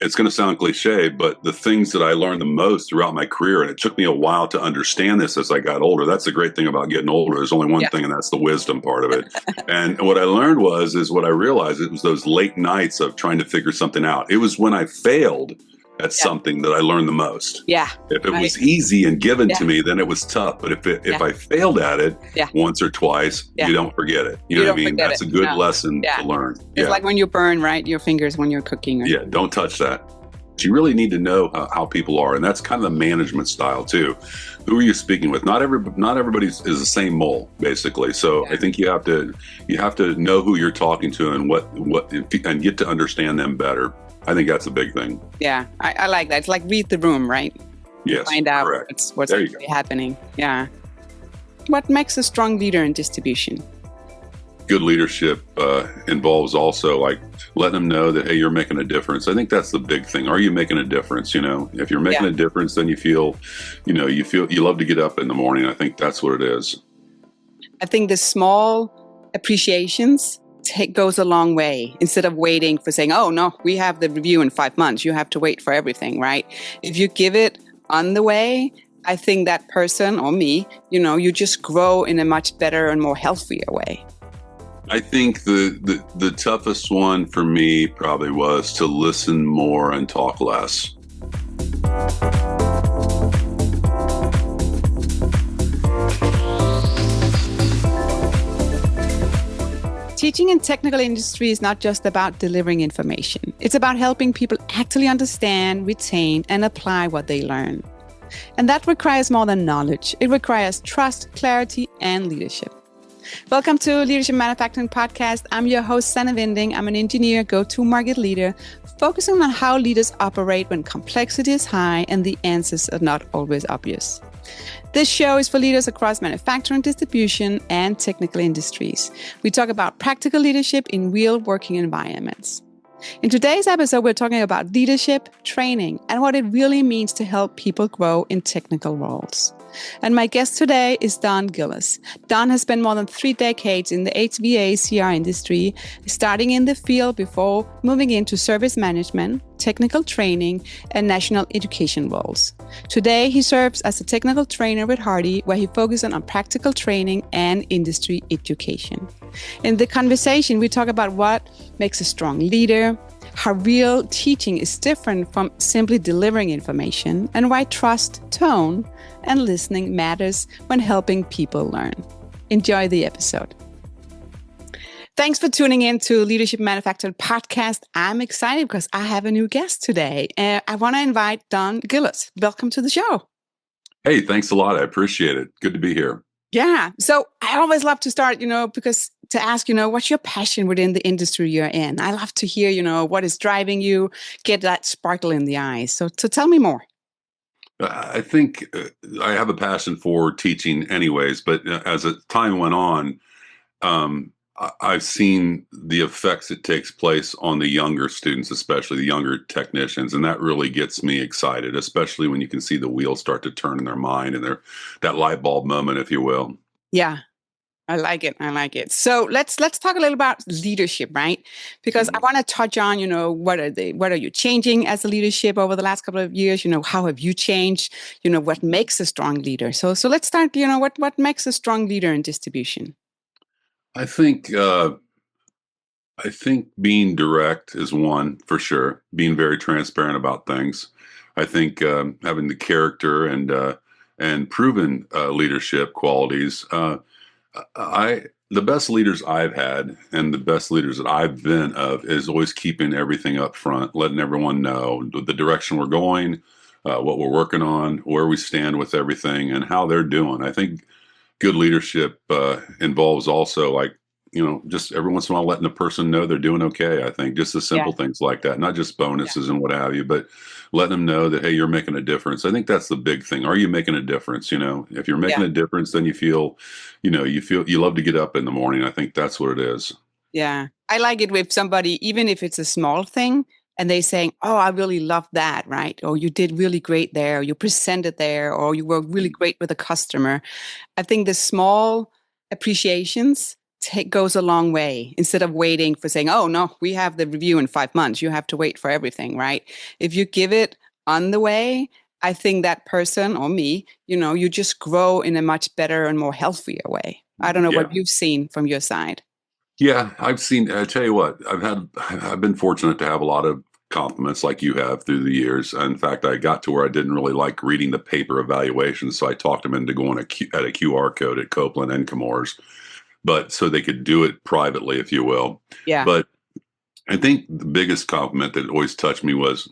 it's going to sound cliche, but the things that I learned the most throughout my career, and it took me a while to understand this as I got older. That's the great thing about getting older. There's only one Yeah. thing, and that's the wisdom part of it. And what I learned is what I realized, it was those late nights of trying to figure something out. It was when I failed at Yeah. something that I learned the most. Yeah. If it Right. was easy and given Yeah. to me, then it was tough. But if Yeah. I failed at it Yeah. once or twice, Yeah. you don't forget it. You You know what I don't mean? forget That's it. a good No. lesson Yeah. to learn. It's like when you burn, right, your fingers when you're cooking. Or Yeah, don't touch that. You really need to know how people are, and that's kind of the management style too. Who are you speaking with? Not everybody is the same mold, basically. So Yeah. I think you have to know who you're talking to and what and get to understand them better. I think that's a big thing. Yeah, I like that. It's like read the room, right? Yes, Find out correct. what's There you actually happening. Yeah. What makes a strong leader in distribution? Good leadership involves also like letting them know that, hey, you're making a difference. I think that's the big thing. Are you making a difference? You know, if you're making Yeah. a difference, then you love to get up in the morning. I think that's what it is. I think the small appreciations goes a long way. Instead of waiting for saying, oh, no, we have the review in 5 months. You have to wait for everything, right? If you give it on the way, I think that person or me, you just grow in a much better and more healthier way. I think the toughest one for me probably was to listen more and talk less. Teaching in technical industry is not just about delivering information. It's about helping people actually understand, retain, and apply what they learn. And that requires more than knowledge. It requires trust, clarity, and leadership. Welcome to Leadership Manufacturing Podcast. I'm your host, Sannah Vinding. I'm an engineer, go-to-market leader, focusing on how leaders operate when complexity is high and the answers are not always obvious. This show is for leaders across manufacturing, distribution, and technical industries. We talk about practical leadership in real working environments. In today's episode, we're talking about leadership, training, and what it really means to help people grow in technical roles. And my guest today is Don Gillis. Don has spent more than 3 decades in the HVACR industry, starting in the field before moving into service management, technical training, and national education roles. Today, he serves as a technical trainer with HARDI, where he focuses on practical training and industry education. In the conversation, we talk about what makes a strong leader, how real teaching is different from simply delivering information, and why trust, tone, and listening matters when helping people learn. Enjoy the episode. Thanks for tuning in to Leadership Manufacturing Podcast. I'm excited because I have a new guest today. I want to invite Don Gillis. Welcome to the show. Hey, thanks a lot. I appreciate it. Good to be here. Yeah. So I always love to start, because to ask, what's your passion within the industry you're in? I love to hear, what is driving you, get that sparkle in the eyes. So tell me more. I think I have a passion for teaching anyways, but as time went on, I've seen the effects it takes place on the younger students, especially the younger technicians. And that really gets me excited, especially when you can see the wheels start to turn in their mind and that light bulb moment, if you will. Yeah. I like it. I like it. So let's talk a little about leadership, right? Because I want to touch on, what are you changing as a leadership over the last couple of years? How have you changed? What makes a strong leader? So let's start, what makes a strong leader in distribution? I think being direct is one for sure. Being very transparent about things. I think having the character and proven leadership qualities. The best leaders I've had and the best leaders that I've been of is always keeping everything up front, letting everyone know the direction we're going, what we're working on, where we stand with everything, and how they're doing. I think good leadership involves also just every once in a while letting a person know they're doing okay. I think just the simple things like that, not just bonuses and what have you, but letting them know that, hey, you're making a difference. I think that's the big thing. Are you making a difference? If you're making a difference, then you love to get up in the morning. I think that's what it is. Yeah. I like it with somebody, even if it's a small thing, and they saying, oh, I really love that, right? Or you did really great there, or you presented there, or you were really great with a customer. I think the small appreciations goes a long way instead of waiting for saying, oh, no, we have the review in 5 months. You have to wait for everything, right? If you give it on the way, I think that person or me, you just grow in a much better and more healthier way. I don't know Yeah. what you've seen from your side. Yeah, I tell you what, I've been fortunate to have a lot of compliments like you have through the years. In fact, I got to where I didn't really like reading the paper evaluations, so I talked them into going at a QR code at Copeland and Chemours, but so they could do it privately, if you will. Yeah. But I think the biggest compliment that always touched me was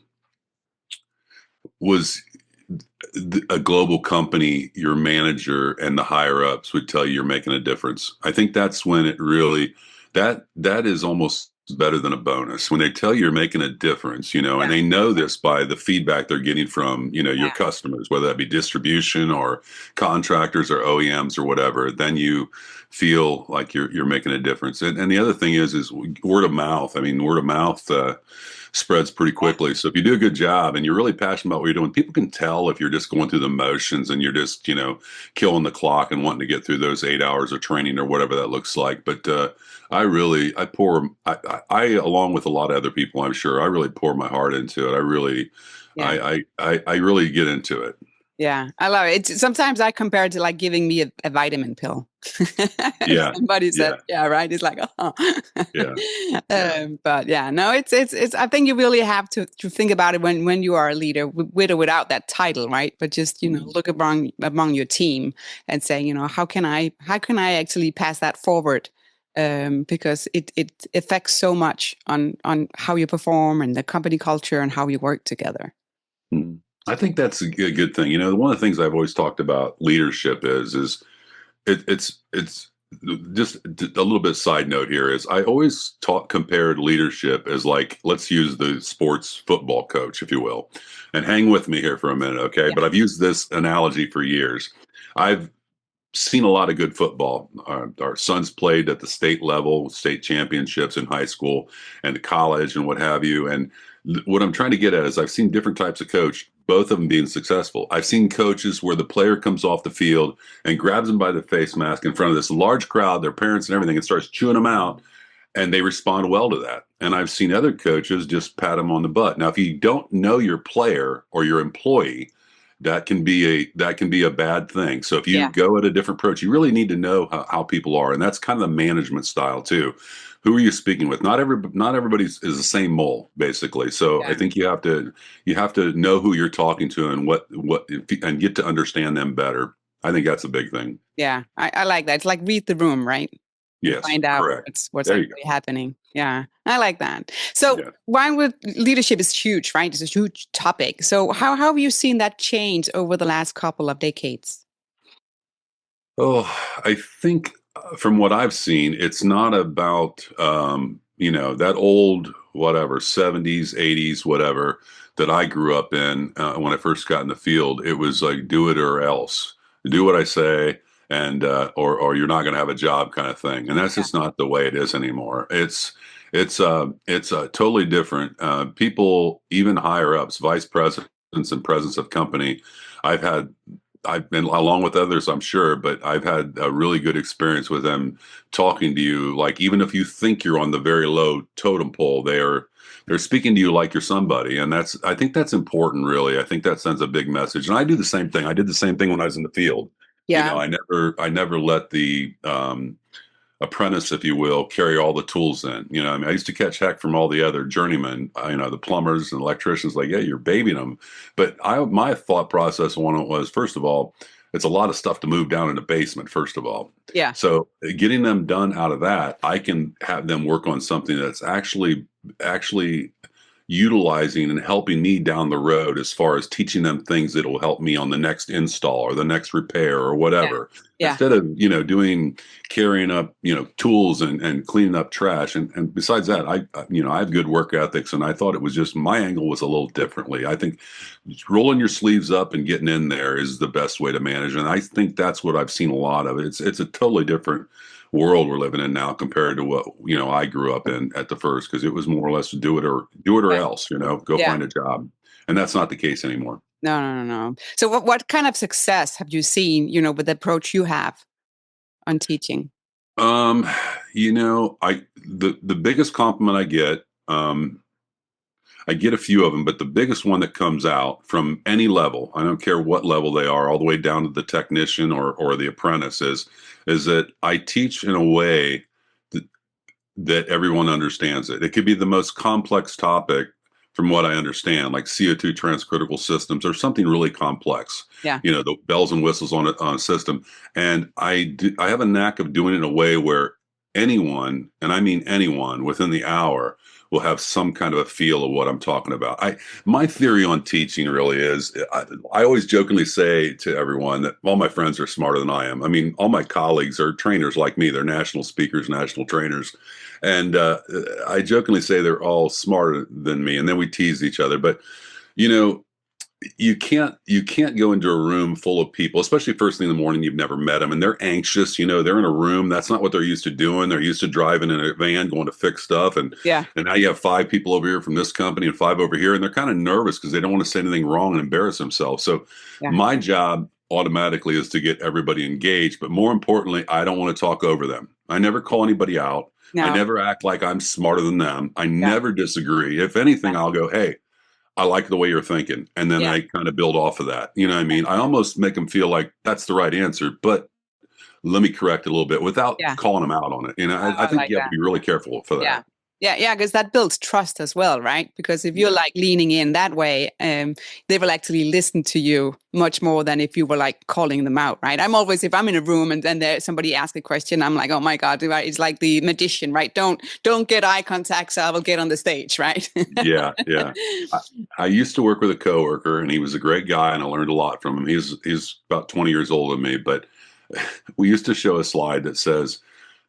a global company, your manager and the higher ups would tell you you're making a difference. I think that's when it really that is almost better than a bonus when they tell you you're making a difference, Yeah. and they know this by the feedback they're getting from, your Yeah. customers, whether that be distribution or contractors or OEMs or whatever, then you feel like you're making a difference. And the other thing is word of mouth. I mean, word of mouth, spreads pretty quickly. So if you do a good job and you're really passionate about what you're doing, people can tell if you're just going through the motions and you're just, killing the clock and wanting to get through those 8 hours of training or whatever that looks like. But I along with a lot of other people, I'm sure, I really pour my heart into it. Yeah. I really get into it. Yeah, I love it. Sometimes I compare it to like giving me a vitamin pill. Yeah. Somebody said, Yeah. yeah, right. It's like, oh. Yeah. Yeah. But yeah, no, it's, I think you really have to think about it when you are a leader with or without that title, right? But just, look among your team and say, how can I actually pass that forward? Because it affects so much on how you perform and the company culture and how you work together. Mhm. I think that's a good thing. One of the things I've always talked about leadership is it's just a little bit side note here is I always compared leadership as like, let's use the sports football coach, if you will, and hang with me here for a minute, okay? Yeah. But I've used this analogy for years. I've seen a lot of good football. Our sons played at the state level, state championships in high school and college and what have you. And what I'm trying to get at is I've seen different types of coach, both of them being successful. I've seen coaches where the player comes off the field and grabs them by the face mask in front of this large crowd, their parents and everything, and starts chewing them out. And they respond well to that. And I've seen other coaches just pat them on the butt. Now, if you don't know your player or your employee, that can be a bad thing. So if you go at a different approach, you really need to know how people are, and that's kind of the management style too. Who are you speaking with? Not everybody is the same mold, basically. So I think you have to know who you're talking to and what and get to understand them better. I think that's a big thing. Yeah, I like that. It's like read the room, right? Yes, Find out correct. what's There you actually happening. Yeah, I like that. So go. Yeah. why would leadership is huge, right? It's a huge topic. So how have you seen that change over the last couple of decades? Oh, I think from what I've seen, it's not about that old whatever 70s, 80s, whatever that I grew up in when I first got in the field. It was like do it or else, do what I say, and or you're not going to have a job kind of thing. And that's just not the way it is anymore. It's totally different. People, even higher ups, vice presidents and presidents of company, I've had I've been along with others, I'm sure, but I've had a really good experience with them talking to you. Like even if you think you're on the very low totem pole, they're speaking to you like you're somebody, and I think that's important. Really, I think that sends a big message. And I do the same thing. I did the same thing when I was in the field. Yeah. I never let the apprentice, if you will, carry all the tools in. I mean, I used to catch heck from all the other journeymen, the plumbers and electricians, like, yeah, you're babying them. But my thought process on it was, first of all, it's a lot of stuff to move down in the basement, first of all. Yeah. So getting them done out of that, I can have them work on something that's actually utilizing and helping me down the road as far as teaching them things that will help me on the next install or the next repair or whatever. Yeah. Instead of, carrying up, tools and cleaning up trash. And besides that, I have good work ethics, and I thought it was just my angle was a little differently. I think rolling your sleeves up and getting in there is the best way to manage. And I think that's what I've seen a lot of. It's a totally different world we're living in now compared to what I grew up in at the first, because it was more or less do it or else, go find a job, and that's not the case anymore. No. So what kind of success have you seen, with the approach you have on teaching? Um, the biggest compliment I get a few of them, but the biggest one that comes out from any level, I don't care what level they are, all the way down to the technician or the apprentice, is that I teach in a way that, that everyone understands it. It could be the most complex topic from what I understand, like CO2 transcritical systems or something really complex, Yeah. the bells and whistles on a system. And I have a knack of doing it in a way where anyone, and I mean anyone, within the hour will have some kind of a feel of what I'm talking about. My theory on teaching really is I always jokingly say to everyone that all my friends are smarter than I am. I mean, all my colleagues are trainers like me. They're national speakers, national trainers. And I jokingly say they're all smarter than me, and then we tease each other. But you know, you can't go into a room full of people, especially first thing in the morning. You've never met them, and they're anxious. They're in a room. That's not what they're used to doing. They're used to driving in a van, going to fix stuff, and Yeah. and now you have five people over here from this company and five over here, and they're kind of nervous because they don't want to say anything wrong and embarrass themselves. So Yeah. my job automatically is to get everybody engaged, but more importantly, I don't want to talk over them. I never call anybody out. I No. never act like I'm smarter than them. I Yeah. never disagree. If anything, I'll go, hey, I like the way you're thinking. And then Yeah. I kind of build off of that. You know what I mean? I almost make them feel like that's the right answer, but let me correct it a little bit without Yeah. calling them out on it. I I think like you have to that. be really careful for Yeah. that. Yeah, yeah, because that builds trust as well, right? Because if you're Yeah. like leaning in that way, they will actually listen to you much more than if you were like calling them out, right? I'm always, if I'm in a room and then there somebody asks a question, I'm like, oh my God, right? It's like the magician, right? Don't get eye contact, so I will get on the stage, right? Yeah. Yeah. I, I used to work with a coworker and he was a great guy and I learned a lot from him. He's about 20 years older than me, but we used to show a slide that says,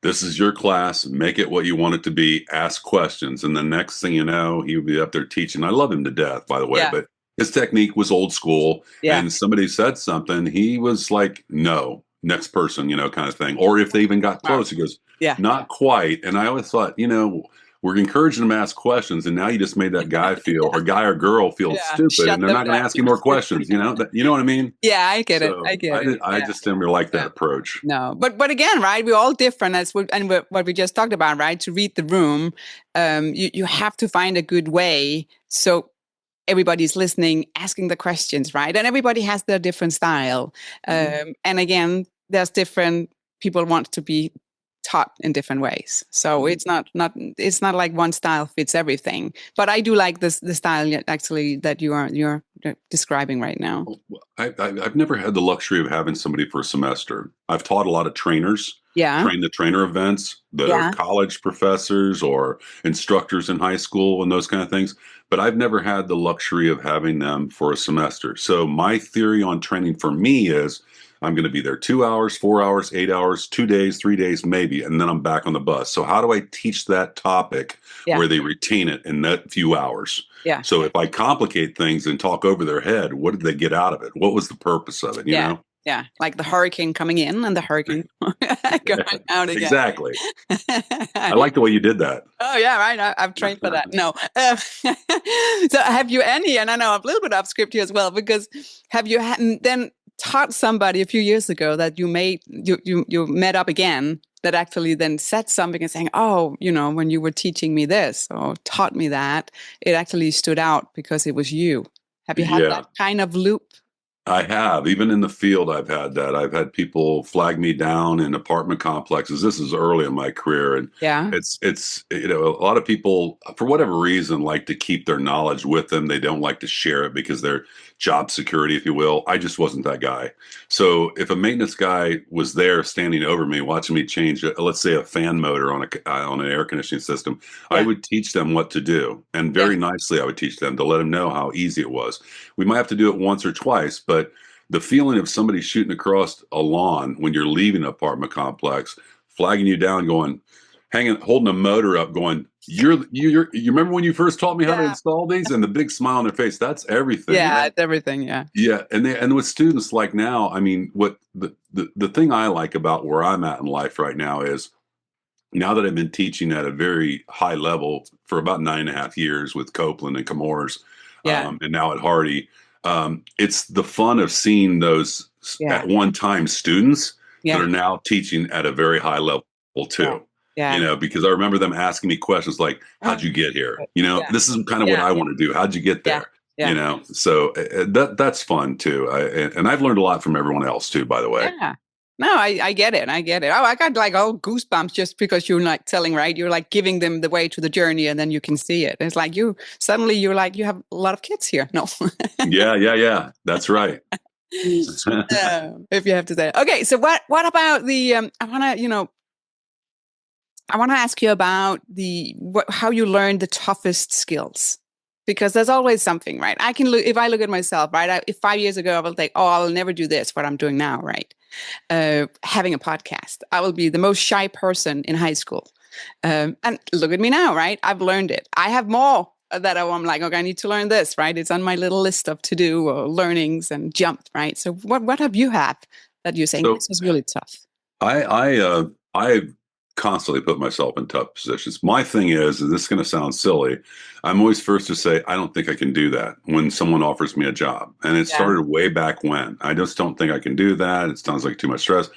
this is your class, make it what you want it to be, ask questions. And the next thing you know, he would be up there teaching. I love him to death, by the way, Yeah, but his technique was old school. yeah, And somebody said something, he was like, no, next person, kind of thing. Or if they even got wow, close, he goes, yeah, not quite. And I always thought, we're encouraging them to ask questions, and now you just made that guy feel, or guy or girl feel yeah. stupid, Shut and they're them not going to down. ask you more questions. You know what I mean? Yeah, I get it. I So get it. I Yeah. just didn't really like that Yeah. approach. No, but again, right? We're all different, what we just talked about, right? To read the room, you have to find a good way so everybody's listening, asking the questions, right? And everybody has their different style, and again, there's different people want to be taught in different ways. So it's not like one style fits everything. But I do like the style actually that you're describing right now. I've never had the luxury of having somebody for a semester. I've taught a lot of trainers, Yeah, train the trainer events that are yeah, college professors or instructors in high school and those kind of things. But I've never had the luxury of having them for a semester. So my theory on training for me is I'm going to be there 2 hours, 4 hours, 8 hours, 2 days, 3 days, maybe, and then I'm back on the bus. So how do I teach that topic yeah, where they retain it in that few hours? yeah, So if I complicate things and talk over their head, what did they get out of it? What was the purpose of it? yeah, yeah. Like the hurricane coming in and the hurricane going out again. Exactly. I like the way you did that. Oh yeah, right. I've trained for that. No. So have you any? And I know I'm a little bit off script here as well, because have you then taught somebody a few years ago that you met up again that actually then said something and saying, oh, when you were teaching me this or taught me that, it actually stood out because it was you. Have you had Yeah. that kind of loop? I have. Even in the field, I've had that. I've had people flag me down in apartment complexes. This is early in my career. And Yeah. it's a lot of people, for whatever reason, like to keep their knowledge with them. They don't like to share it because they're job security, if you will. I just wasn't that guy. So if a maintenance guy was there standing over me, watching me change, let's say a fan motor on an air conditioning system, I Yeah. would teach them what to do. And very nicely, I would teach them to let them know how easy it was. We might have to do it once or twice, but the feeling of somebody shooting across a lawn when you're leaving an apartment complex, flagging you down, going, holding a motor up, going, you remember when you first taught me how to Yeah. install these, and the big smile on their face. That's everything. Yeah, it's everything. Yeah. Yeah, and with students like now, I mean, what the thing I like about where I'm at in life right now is now that I've been teaching at a very high level for about 9.5 years with Copeland and Camor's, Yeah. and now at HARDI, it's the fun of seeing those Yeah. at one time students that Yeah. are now teaching at a very high level. too. Yeah. Because I remember them asking me questions like, how'd you get here? Yeah. This is kind of what I want to do. How'd you get Yeah. there? Yeah. So that's fun too. And I've learned a lot from everyone else too, by the way. Yeah. No, I get it. I get it. Oh, I got like all goosebumps just because you're like telling, right? You're like giving them the way to the journey and then you can see it. It's like you're like, you have a lot of kids here. No. Yeah. That's right. If you have to say. Okay. So what about the, I want to ask you about how you learn the toughest skills, because there's always something, right? I can look, if I look at myself, right? If 5 years ago, I will think, oh, I'll never do this, what I'm doing now, right? Having a podcast, I will be the most shy person in high school. And look at me now, right? I've learned it. I have more that I'm like, okay, I need to learn this, right? It's on my little list of to do or learnings and jump, right? So what have you had that you're saying this was really tough? I constantly put myself in tough positions. My thing is, and this is going to sound silly, I'm always first to say, I don't think I can do that when someone offers me a job. And it started way back when. I just don't think I can do that. It sounds like too much stress.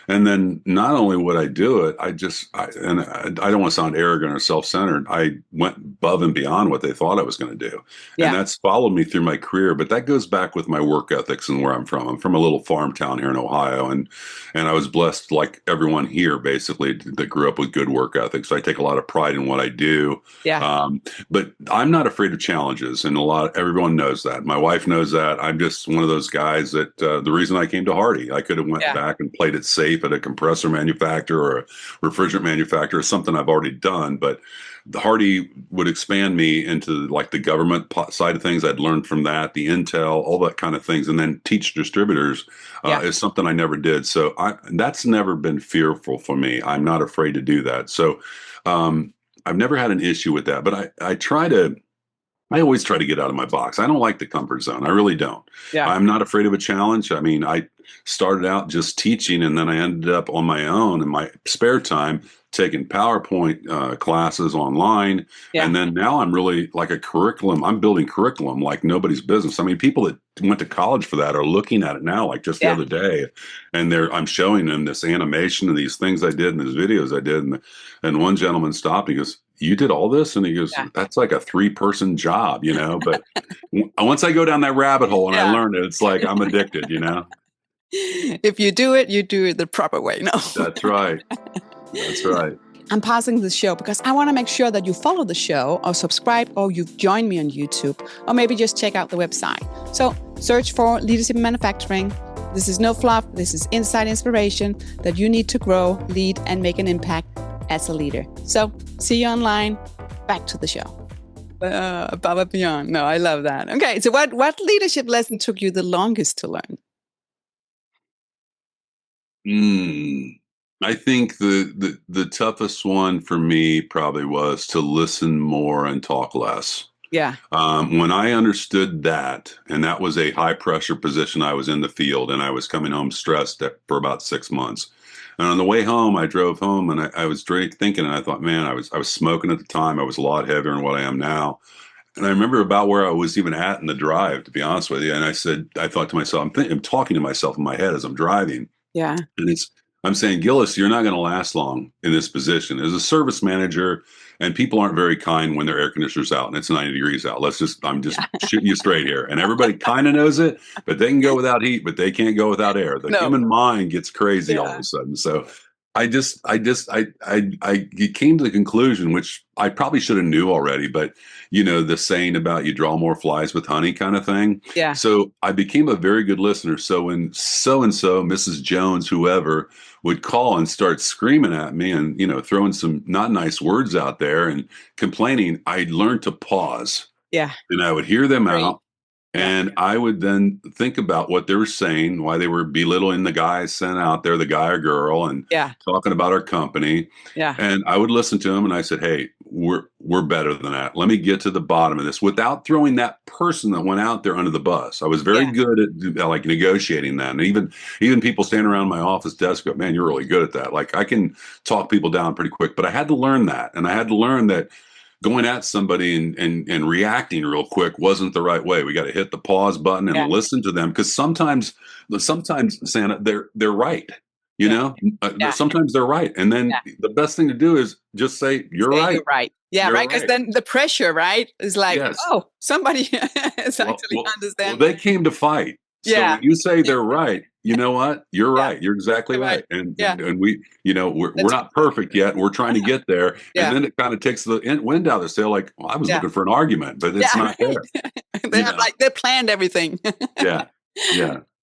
And then not only would I do it, I don't want to sound arrogant or self-centered. I went above and beyond what they thought I was going to do. Yeah. And that's followed me through my career. But that goes back with my work ethics and where I'm from. I'm from a little farm town here in Ohio. And I was blessed, like everyone here, basically, that grew up with good work ethics. So I take a lot of pride in what I do. Yeah. But I'm not afraid of challenges. And everyone knows that. My wife knows that. I'm just one of those guys that the reason I came to HARDI, I could have went back and played it safe at a compressor manufacturer or a refrigerant manufacturer, something I've already done. But the HARDI would expand me into like the government side of things. I'd learned from that, the intel, all that kind of things, and then teach distributors is something I never did. So that's never been fearful for me. I'm not afraid to do that. So I've never had an issue with that. But I always try to get out of my box. I don't like the comfort zone. I really don't. Yeah. I'm not afraid of a challenge. I mean, I started out just teaching, and then I ended up on my own in my spare time taking PowerPoint classes online. Yeah. And then now I'm really like a curriculum. I'm building curriculum like nobody's business. I mean, people that went to college for that are looking at it now, like just the other day. And I'm showing them this animation and these things I did and these videos I did. And one gentleman stopped. He goes, "You did all this?" And he goes, "That's like a 3-person job, But once I go down that rabbit hole and I learn it, it's like I'm addicted, If you do it the proper way. No. That's right. That's right. I'm pausing the show because I want to make sure that you follow the show or subscribe, or you've joined me on YouTube, or maybe just check out the website. So search for Leadership in Manufacturing. This is no fluff. This is inside inspiration that you need to grow, lead, and make an impact as a leader. So see you online. Back to the show. Above and beyond. No, I love that. Okay, so what leadership lesson took you the longest to learn? I think the toughest one for me probably was to listen more and talk less. Yeah. When I understood that, and that was a high pressure position, I was in the field and I was coming home stressed for about 6 months. And on the way home, I drove home and I was thinking, and I thought, man, I was smoking at the time. I was a lot heavier than what I am now. And I remember about where I was even at in the drive, to be honest with you. And I thought to myself, I'm talking to myself in my head as I'm driving. Yeah. And I'm saying, Gillis, you're not going to last long in this position as a service manager, and people aren't very kind when their air conditioner's out and it's 90 degrees out. I'm just shooting you straight here. And everybody kind of knows it, but they can go without heat, but they can't go without air. The human mind gets crazy all of a sudden. So I came to the conclusion, which I probably should have knew already, but the saying about you draw more flies with honey kind of thing. Yeah. So I became a very good listener. So when so-and-so, Mrs. Jones, whoever would call and start screaming at me and, throwing some not nice words out there and complaining, I learned to pause. Yeah. And I would hear them out. And I would then think about what they were saying, why they were belittling the guy sent out there, the guy or girl, and talking about our company. Yeah. And I would listen to them and I said, hey, we're better than that. Let me get to the bottom of this without throwing that person that went out there under the bus. I was very good at like negotiating that. And even people standing around my office desk go, man, you're really good at that. Like I can talk people down pretty quick, but I had to learn that. And I had to learn that going at somebody and reacting real quick wasn't the right way. We got to hit the pause button and listen to them, because sometimes, Sannah, they're right. You know, sometimes they're right. And then the best thing to do is just say, you're right. You're right. Yeah, You're right. Because then the pressure, right, is like, Yes. oh, somebody is actually understanding. Well, they came to fight. So when you say they're right, you know what? You're right. You're exactly right. And we, we're not perfect yet. We're trying to get there. And then it kind of takes the wind out of the sail. Like, well, I was looking for an argument, but it's not there. They planned everything. Yeah.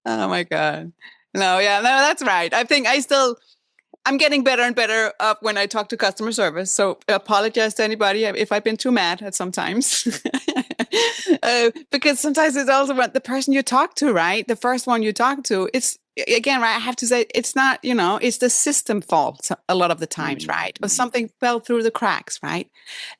Oh my God. No, that's right. I think I'm getting better and better when I talk to customer service. So apologize to anybody if I've been too mad at sometimes. Because sometimes it's also about the person you talk to, right? The first one you talk to, it's, again, right, I have to say, it's not, it's the system fault a lot of the times, right? Or something fell through the cracks, right?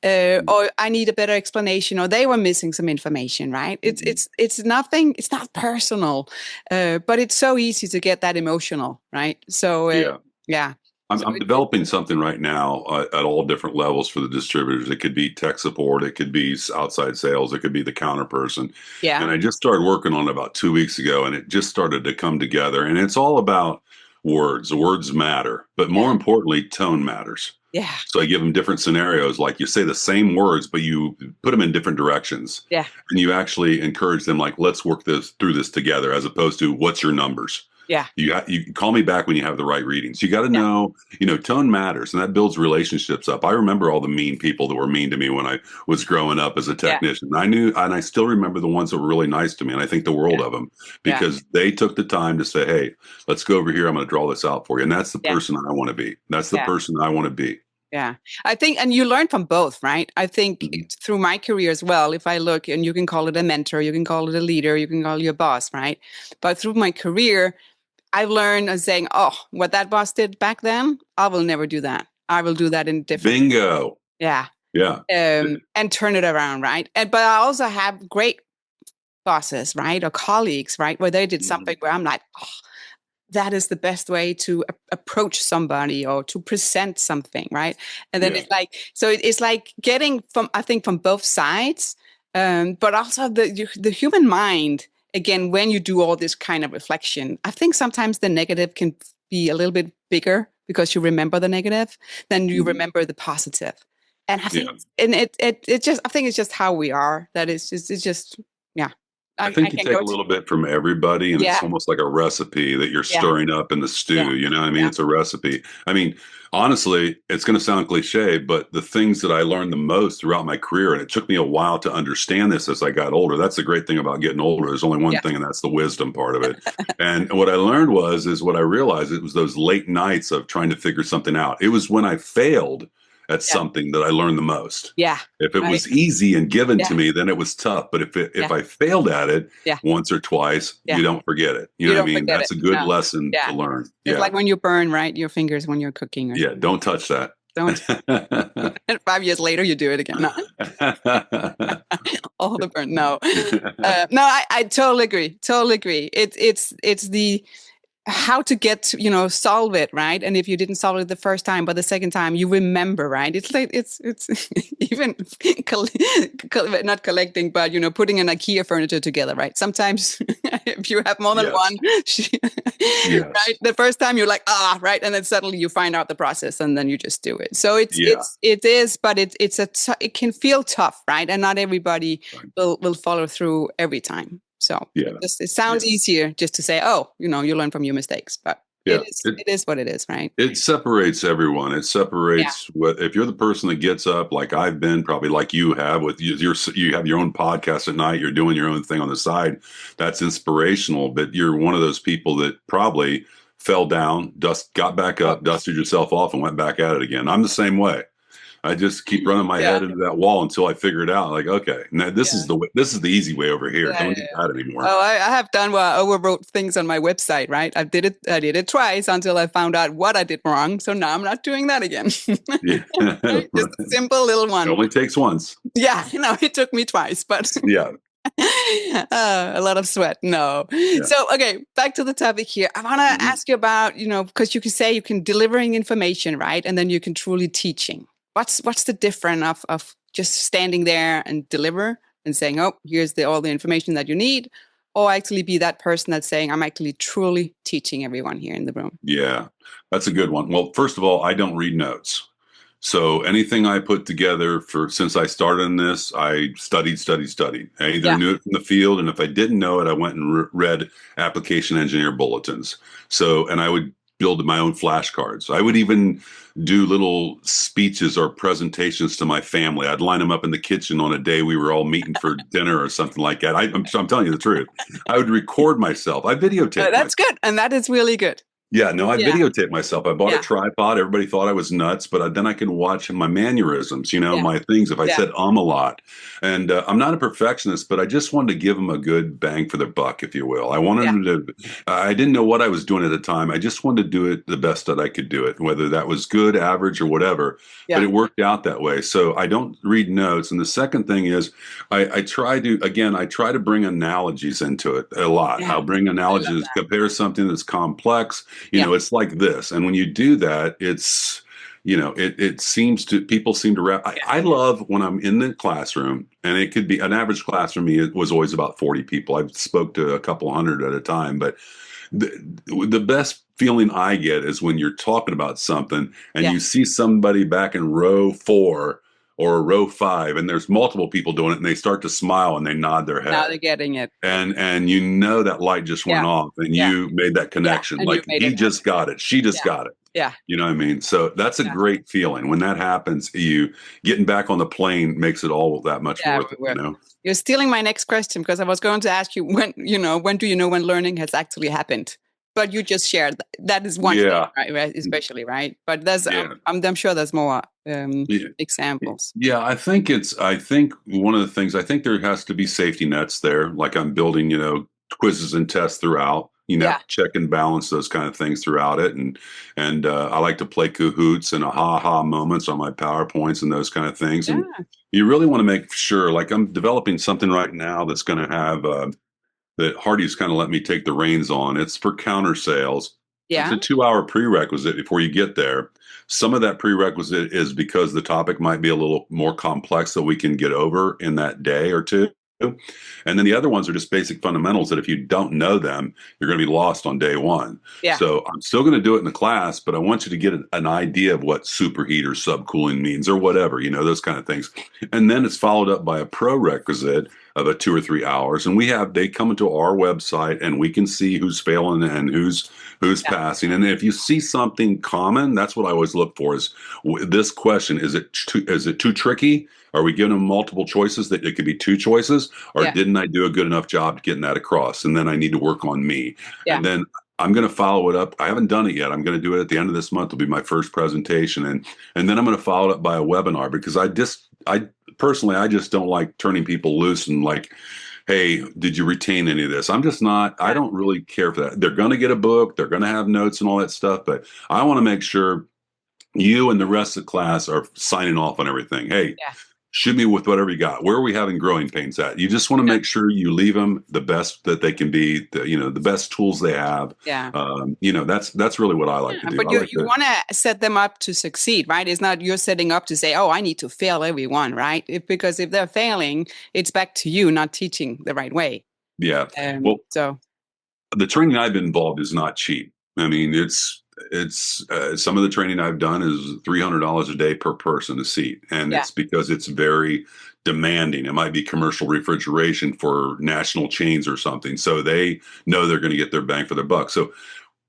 Or I need a better explanation, or they were missing some information, right? It's nothing, it's not personal, but it's so easy to get that emotional, right? So, yeah. I'm developing something right now at all different levels for the distributors. It could be tech support. It could be outside sales. It could be the counter person. Yeah. And I just started working on it about 2 weeks ago, and it just started to come together. And it's all about words. Words matter, but more importantly, tone matters. Yeah. So I give them different scenarios, like you say the same words, but you put them in different directions. Yeah. And you actually encourage them, like, let's work through this together, as opposed to what's your numbers. Yeah. You call me back when you have the right readings. You got to know, tone matters, and that builds relationships up. I remember all the mean people that were mean to me when I was growing up as a technician. I knew, and I still remember the ones that were really nice to me. And I think the world of them, because they took the time to say, hey, let's go over here. I'm going to draw this out for you. And that's the person I want to be. That's the person I want to be. Yeah, I think, and you learn from both, right? I think through my career as well, if I look, and you can call it a mentor, you can call it a leader, you can call it your boss, right? But through my career, I've learned as saying, oh, what that boss did back then, I will never do that. I will do that in different. Bingo. Yeah. Yeah. And turn it around, right? But I also have great bosses, right? Or colleagues, right? Where they did something where I'm like, oh, that is the best way to approach somebody or to present something, right? And then it's like, so it's like getting from both sides, but also the human mind. Again, when you do all this kind of reflection, I think sometimes the negative can be a little bit bigger because you remember the negative than you remember the positive. And I think, and it just, I think it's just how we are. That it's just, yeah. I think you take a little bit from everybody, and it's almost like a recipe that you're stirring up in the stew. You know what I mean? It's a recipe. I mean, honestly, it's going to sound cliche, but the things that I learned the most throughout my career, and it took me a while to understand this as I got older. That's the great thing about getting older. There's only one thing, and that's the wisdom part of it. And what I learned is what I realized, it was those late nights of trying to figure something out. It was when I failed at something that I learned the most. Yeah. If it was easy and given to me, then it was tough. But if I failed at it once or twice, you don't forget it. You know what I mean? That's a good lesson to learn. It's like when you burn, right, your fingers when you're cooking. Yeah, don't touch that. Don't. And 5 years later, you do it again. No. All the burn. No. No, I totally agree. Totally agree. It's the how to get solve it, right? And if you didn't solve it the first time, but the second time you remember, right? It's like it's even not collecting, but putting an IKEA furniture together, right? Sometimes if you have more than one, right? The first time you're like, right, and then suddenly you find out the process, and then you just do it. So it is, but it can feel tough, right? And not everybody will follow through every time. So it sounds easier just to say, oh, you learn from your mistakes, but it is what it is, right? It separates everyone. It separates if you're the person that gets up, like I've been, probably like you have, with you have your own podcast at night, you're doing your own thing on the side. That's inspirational, but you're one of those people that probably fell down, got back up, dusted yourself off, and went back at it again. I'm the same way. I just keep running my head into that wall until I figure it out. Like, okay, now this is the easy way over here. Don't do that anymore. Oh, I have done where I overwrote things on my website, right? I did it twice until I found out what I did wrong. So now I'm not doing that again. Just a simple little one. It only takes once. Yeah, it took me twice, but a lot of sweat. No. Yeah. So, okay, back to the topic here. I want to ask you about, because you can say you can delivering information, right? And then you can truly teaching. What's the difference of just standing there and deliver and saying, oh, here's all the information that you need, or actually be that person that's saying, I'm actually truly teaching everyone here in the room? Yeah, that's a good one. Well, first of all, I don't read notes. So anything I put together since I started in this, I studied. I either Yeah. knew it from the field, and if I didn't know it, I went and read application engineer bulletins. So, and I would build my own flashcards. I would even do little speeches or presentations to my family. I'd line them up in the kitchen on a day we were all meeting for dinner or something like that. I'm telling you the truth. I would record myself. I videotaped That's myself. good. And that is really good. Yeah, no, I Yeah. videotaped myself. I bought a Yeah. tripod. Everybody thought I was nuts, but then I can watch my mannerisms, Yeah. my things. If I Yeah. said a lot, and I'm not a perfectionist, but I just wanted to give them a good bang for their buck, if you will. I wanted them to. I didn't know what I was doing at the time. I just wanted to do it the best that I could do it, whether that was good, average, or whatever. Yeah. But it worked out that way. So I don't read notes. And the second thing is, I try to bring analogies into it a lot. Yeah. I'll bring analogies, compare something that's complex. It's like this. And when you do that, it's, people seem to wrap. I love when I'm in the classroom, and it could be an average class for me. It was always about 40 people. I spoke to a couple hundred at a time, but the best feeling I get is when you're talking about something and you see somebody back in row 4 or row 5, and there's multiple people doing it, and they start to smile and they nod their head. Now they're getting it. And that light just went off, and you made that connection. Like he just got it. She just got it. Yeah. You know what I mean? So that's a great feeling. When that happens, you getting back on the plane makes it all that much worth it, You're stealing my next question, because I was going to ask you when do you know when learning has actually happened? But you just shared that is one thing, right? Especially, right? But there's I'm sure there's more examples. Yeah, I think one of the things, I think there has to be safety nets there. Like I'm building, quizzes and tests throughout, check and balance those kind of things throughout it. And I like to play cahoots and aha moments on my PowerPoints and those kind of things. And you really want to make sure, like I'm developing something right now that's going to have, that HARDI's kind of let me take the reins on. It's for counter sales. Yeah. It's a 2-hour prerequisite before you get there. Some of that prerequisite is because the topic might be a little more complex that we can get over in that day or two. And then the other ones are just basic fundamentals that if you don't know them, you're going to be lost on day one. Yeah. So I'm still going to do it in the class, but I want you to get an idea of what superheat or subcooling means or whatever, those kind of things. And then it's followed up by a prerequisite of a 2 or 3 hours. And they come into our website and we can see who's failing and who's passing. And if you see something common, that's what I always look for is this question. Is it too tricky? Are we giving them multiple choices that it could be 2 choices? Or didn't I do a good enough job getting that across? And then I need to work on me. Yeah. And then I'm going to follow it up. I haven't done it yet. I'm going to do it at the end of this month. It'll be my first presentation. And then I'm going to follow it up by a webinar, because I personally just don't like turning people loose and like, hey, did you retain any of this? I'm just not, I don't really care for that. They're going to get a book. They're going to have notes and all that stuff. But I want to make sure you and the rest of the class are signing off on everything. Hey, shoot me with whatever you got. Where are we having growing pains at? You just want to make sure you leave them the best that they can be, the best tools they have. Yeah. That's really what I like to do. But you want to set them up to succeed, right? It's not you're setting up to say, oh, I need to fail everyone, right? Because if they're failing, it's back to you not teaching the right way. Yeah. So the training I've been involved is not cheap. I mean, it's some of the training I've done is $300 a day per person a seat. And it's because it's very demanding. It might be commercial refrigeration for national chains or something. So they know they're going to get their bang for their buck. So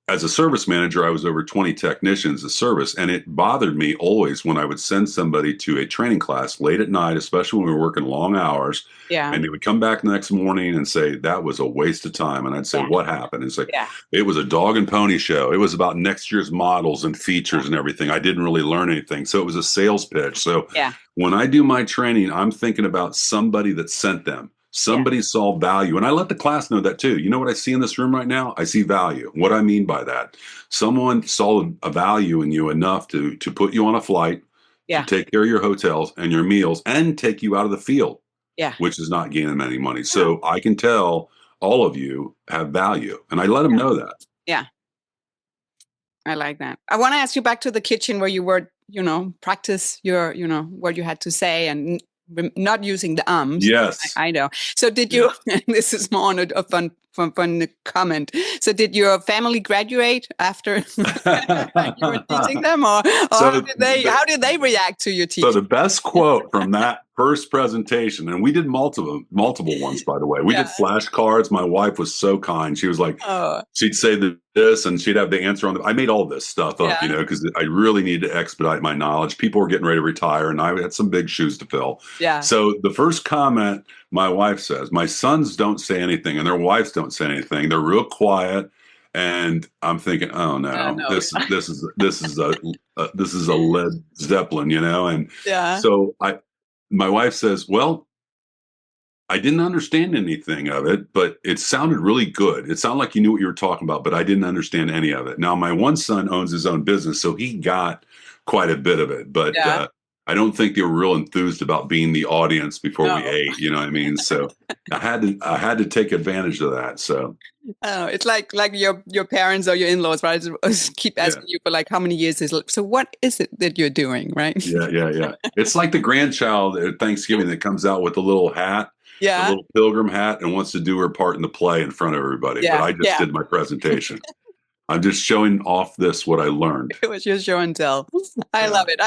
as a service manager, I was over 20 technicians of service, and it bothered me always when I would send somebody to a training class late at night, especially when we were working long hours. Yeah. And they would come back the next morning and say, that was a waste of time. And I'd say, what happened? It's like, it was a dog and pony show. It was about next year's models and features and everything. I didn't really learn anything. So it was a sales pitch. So when I do my training, I'm thinking about somebody that sent them. Somebody saw value. And I let the class know that too. You know what I see in this room right now? I see value. What I mean by that, someone saw a value in you enough to put you on a flight, to take care of your hotels and your meals, and take you out of the field, which is not gaining any money. So I can tell all of you have value, and I let them know that. Yeah. I like that. I want to ask you back to the kitchen where you were, practice your, what you had to say and not using the ums. Yes. I know. So did you, this is more on a fun comment. So did your family graduate after you were teaching them, or So how did they react to your teaching? So the best quote from that first presentation, and we did multiple ones, by the way. We did flashcards. My wife was so kind. She was like, she'd say this, and she'd have the answer on I made all this stuff up, because I really needed to expedite my knowledge. People were getting ready to retire, and I had some big shoes to fill. Yeah. So the first comment my wife says, my sons don't say anything, and their wives don't say anything. They're real quiet. And I'm thinking, oh no, this is a Led Zeppelin, and so my wife says, well, I didn't understand anything of it, but it sounded really good. It sounded like you knew what you were talking about, but I didn't understand any of it. Now, my one son owns his own business, so he got quite a bit of it, but I don't think they were real enthused about being the audience before we ate. You know what I mean? So I had to take advantage of that. So it's like your parents or your in-laws, right? Keep asking you for like how many years is so what is it that you're doing, right? Yeah. It's like the grandchild at Thanksgiving that comes out with a little hat, a little pilgrim hat, and wants to do her part in the play in front of everybody. But I just did my presentation. I'm just showing off what I learned. It was your show and tell. I love it.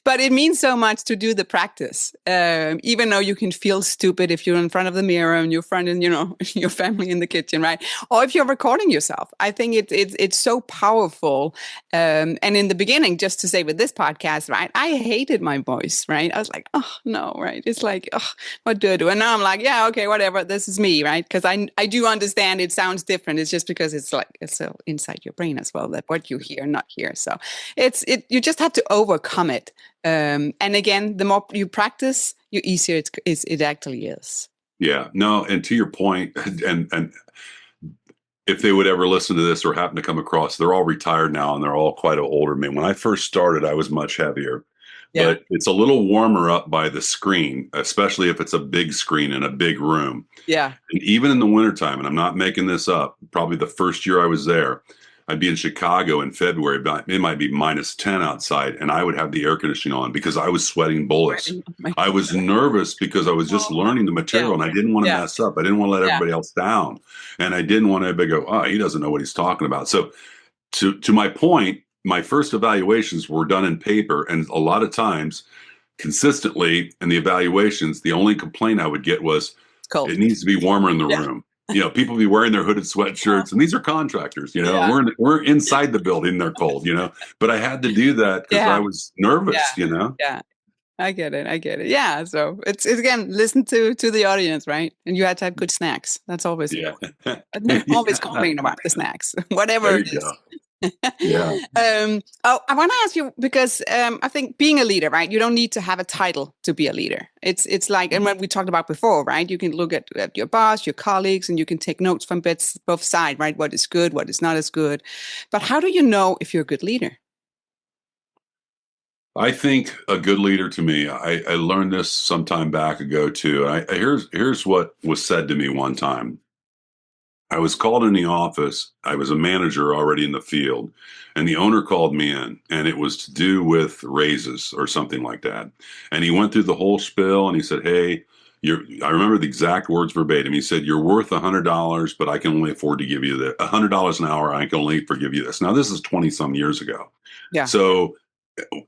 But it means so much to do the practice. Even though you can feel stupid if you're in front of the mirror and your friend and, your family in the kitchen, right? Or if you're recording yourself. I think it's so powerful. And in the beginning, just to say with this podcast, right? I hated my voice, right? I was like, oh, no, right? It's like, oh, what do I do? And now I'm like, yeah, okay, whatever. This is me, right? Because I do understand it sounds different. It's just because it's so inside your brain as well, that what you hear, not hear. So you just have to overcome it. And again, the more you practice, the easier it actually is. Yeah, no. And to your point, and if they would ever listen to this or happen to come across, they're all retired now and they're all quite older. Man, when I first started, I was much heavier. But it's a little warmer up by the screen, especially if it's a big screen in a big room. Yeah. And even in the wintertime, and I'm not making this up, probably the first year I was there, I'd be in Chicago in February, but it might be -10 outside, and I would have the air conditioning on because I was sweating bullets. I was nervous because I was just learning the material, and I didn't want to mess up. I didn't want to let everybody else down, and I didn't want everybody to go, oh, he doesn't know what he's talking about. So to my point, my first evaluations were done in paper, and a lot of times, consistently in the evaluations, the only complaint I would get was, it needs to be warmer in the room. People be wearing their hooded sweatshirts, and these are contractors, we're inside the building, they're cold, but I had to do that because I was nervous, Yeah. I get it. Yeah. So it's again, listen to the audience, right? And you had to have good snacks. That's always always complain about the snacks, whatever it is. Yeah. I want to ask you because I think being a leader, right? You don't need to have a title to be a leader. It's like, and when we talked about before, right? You can look at your boss, your colleagues, and you can take notes from both sides, right? What is good, what is not as good. But how do you know if you're a good leader? I think a good leader to me, I learned this some time back ago too. Here's what was said to me one time. I was called in the office. I was a manager already in the field, and the owner called me in, and it was to do with raises or something like that. And he went through the whole spiel, and he said, hey, I remember the exact words verbatim. He said, you're worth $100, but I can only afford to give you $100 an hour. I can only forgive you this. Now, this is 20 some years ago. Yeah. So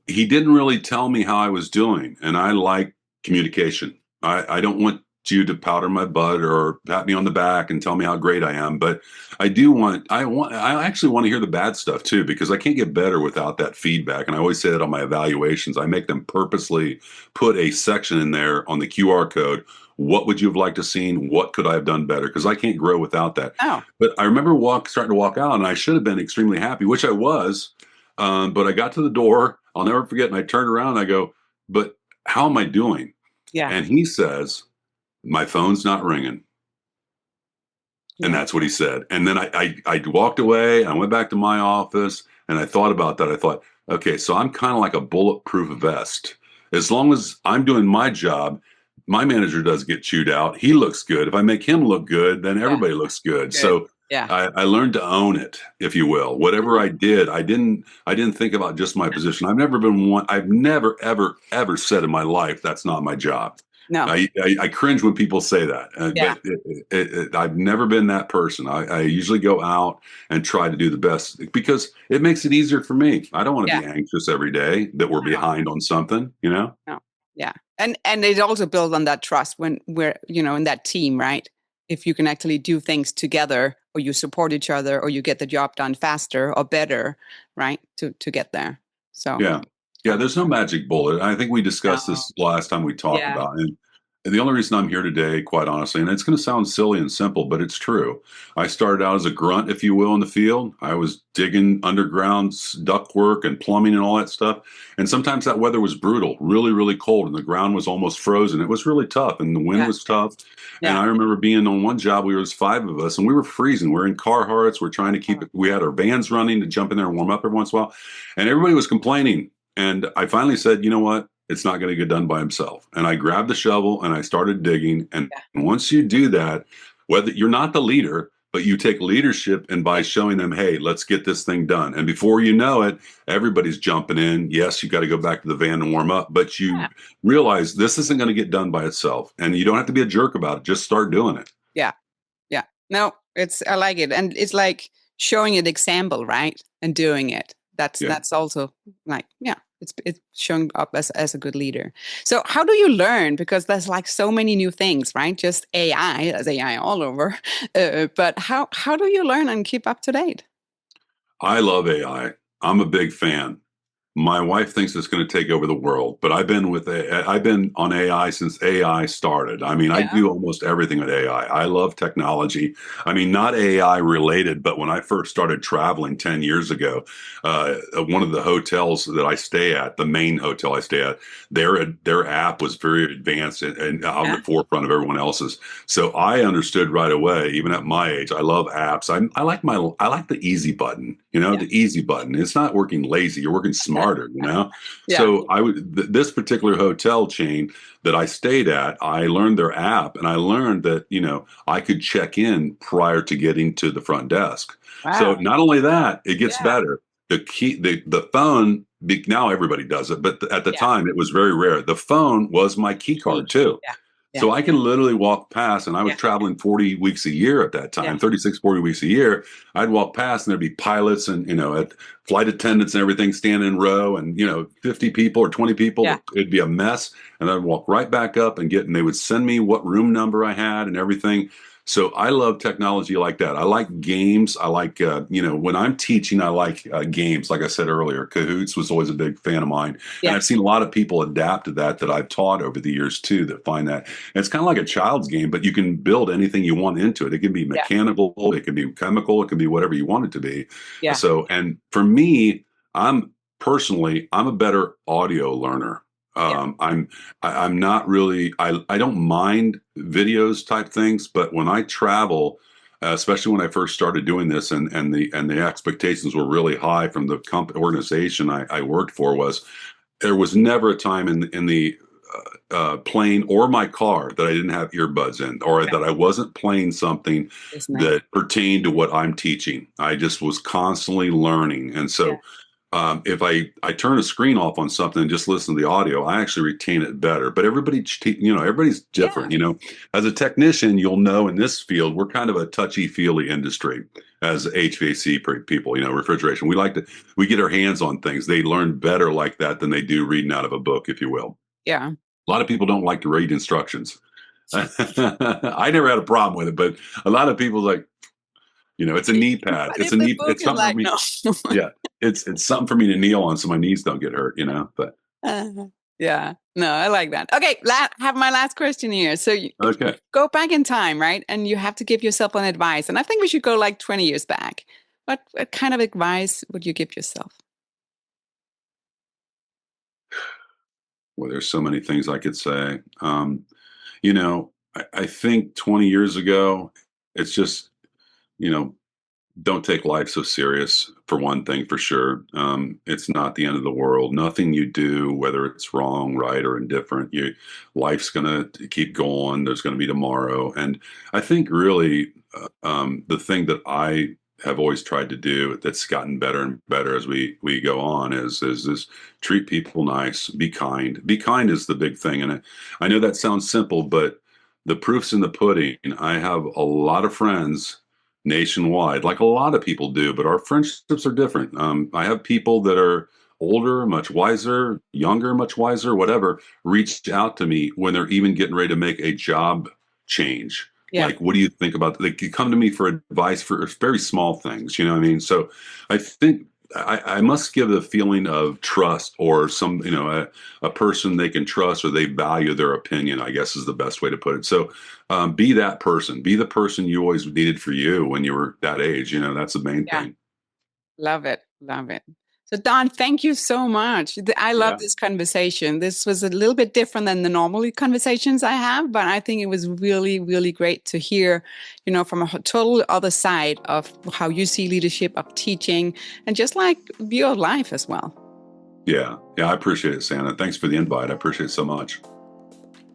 he didn't really tell me how I was doing. And I like communication. I don't want you to powder my butt or pat me on the back and tell me how great I am. But I actually want to hear the bad stuff too, because I can't get better without that feedback. And I always say that on my evaluations. I make them purposely put a section in there on the QR code. What would you have liked to seen? What could I have done better? Because I can't grow without that. Oh. But I remember starting to walk out, and I should have been extremely happy, which I was. But I got to the door. I'll never forget. And I turned around and I go, but how am I doing? Yeah. And he says, my phone's not ringing. Yeah. And that's what he said. And then I walked away. I went back to my office, and I thought about that. I thought, okay, so I'm kind of like a bulletproof vest. As long as I'm doing my job, my manager does get chewed out. He looks good. If I make him look good, then everybody looks good. So I learned to own it, if you will. Whatever I did, I didn't think about just my position. I've never ever said in my life, that's not my job. No. I cringe when people say that, Yeah. but I've never been that person. I usually go out and try to do the best because it makes it easier for me. I don't want to Yeah. be anxious every day that we're No. behind on something, you know? No. Yeah. And it also builds on that trust when we're, in that team, right? If you can actually do things together, or you support each other, or you get the job done faster or better, right? To get there. So Yeah. Yeah, yeah. there's no magic bullet. I think we discussed No. this last time we talked Yeah. about it. And the only reason I'm here today, quite honestly, and it's going to sound silly and simple, but it's true. I started out as a grunt, if you will, in the field. I was digging underground duct work and plumbing and all that stuff. And sometimes that weather was brutal, really, really cold, and the ground was almost frozen. It was really tough, and the wind Yeah. was tough. And Yeah. I remember being on one job, we was 5 of us, and we were freezing. We're in Carhartts. We're trying to keep it. We had our vans running to jump in there and warm up every once in a while. And everybody was complaining. And I finally said, you know what? It's not going to get done by himself. And I grabbed the shovel and I started digging. And once you do that, whether you're not the leader, but you take leadership and by showing them, hey, let's get this thing done. And before you know it, everybody's jumping in. Yes, you got to go back to the van and warm up, but you realize this isn't going to get done by itself. And you don't have to be a jerk about it. Just start doing it. Yeah. Yeah. No, I like it. And it's like showing an example, right? And doing it. That's also like, it's showing up as a good leader. So how do you learn? Because there's like so many new things, right? Just AI, there's AI all over. But how do you learn and keep up to date? I love AI. I'm a big fan. My wife thinks it's going to take over the world, but I've been on AI since AI started. I mean, I Yeah. do almost everything with AI. I love technology. I mean, not AI related, but when I first started traveling 10 years ago, one of the hotels that I stay at, the main hotel I stay at, their app was very advanced and on the forefront of everyone else's. So I understood right away, even at my age, I love apps. I like the easy button, the easy button. It's not working lazy. You're working smart. Yeah. So this particular hotel chain that I stayed at, I learned their app and I learned that, I could check in prior to getting to the front desk. So Wow. not only that, it gets Yeah. better. The phone, now everybody does it, but at the time it was very rare. The phone was my key card too. Yeah. So I can literally walk past, and I was traveling 40 weeks a year at that time, 36, 40 weeks a year. I'd walk past and there'd be pilots and, flight attendants and everything standing in row and, 50 people or 20 people. Yeah. It'd be a mess. And I'd walk right back up and they would send me what room number I had and everything. So I love technology like that. I like games. I like, when I'm teaching, I like games. Like I said earlier, Cahoots was always a big fan of mine. Yeah. And I've seen a lot of people adapt to that I've taught over the years too, that find that. And it's kind of like a child's game, but you can build anything you want into it. It can be mechanical, it can be chemical, it can be whatever you want it to be. Yeah. So, and for me, I'm a better audio learner. I'm not really, I don't mind videos type things, but when I travel, especially when I first started doing this and the expectations were really high from the organization I worked for, there was never a time in the plane or my car that I didn't have earbuds in, or that I wasn't playing something that pertained to what I'm teaching. I just was constantly learning. And so if I turn a screen off on something and just listen to the audio, I actually retain it better. But everybody's different. As a technician, you'll know in this field, we're kind of a touchy-feely industry as HVAC people, refrigeration. We get our hands on things. They learn better like that than they do reading out of a book, if you will. Yeah. A lot of people don't like to read instructions. I never had a problem with it, but a lot of people it's a knee pad. It's something for me. No. Yeah. It's something for me to kneel on so my knees don't get hurt, but. Yeah. No, I like that. Okay. Have my last question here. So Okay. Go back in time, right? And you have to give yourself an advice. And I think we should go like 20 years back. What kind of advice would you give yourself? Well, there's so many things I could say. I think 20 years ago, it's just, don't take life so serious, for one thing, for sure. It's not the end of the world. Nothing you do, whether it's wrong, right, or indifferent, life's going to keep going. There's going to be tomorrow. And I think really the thing that I have always tried to do that's gotten better and better as we go on is this: treat people nice, be kind. Be kind is the big thing. And I know that sounds simple, but the proof's in the pudding. I have a lot of friends nationwide, like a lot of people do, but our friendships are different. I have people that are older, much wiser, younger, much wiser, whatever, reach out to me when they're even getting ready to make a job change. Yeah. Like, what do you think about? They could come to me for advice for very small things. You know what I mean? So I think I must give the feeling of trust, or some, a person they can trust, or they value their opinion, I guess is the best way to put it. So be that person. Be the person you always needed for you when you were that age. That's the main thing. Love it. Love it. So Don, thank you so much. I love this conversation. This was a little bit different than the normal conversations I have, but I think it was really, really great to hear, from a total other side of how you see leadership, of teaching, and just like view of life as well. Yeah. I appreciate it, Sannah. Thanks for the invite. I appreciate it so much.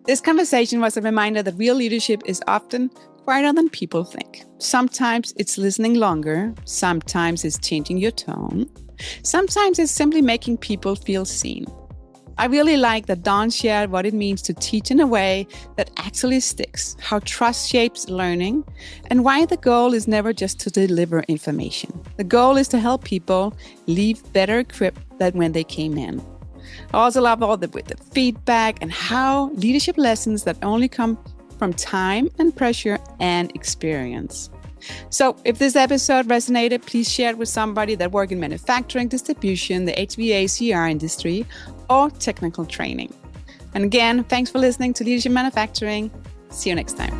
This conversation was a reminder that real leadership is often quieter than people think. Sometimes it's listening longer. Sometimes it's changing your tone. Sometimes it's simply making people feel seen. I really like that Don shared what it means to teach in a way that actually sticks, how trust shapes learning, and why the goal is never just to deliver information. The goal is to help people leave better equipped than when they came in. I also love all the feedback and how leadership lessons that only come from time and pressure and experience. So if this episode resonated, please share it with somebody that works in manufacturing, distribution, the HVACR industry, or technical training. And again, thanks for listening to Leadership Manufacturing. See you next time.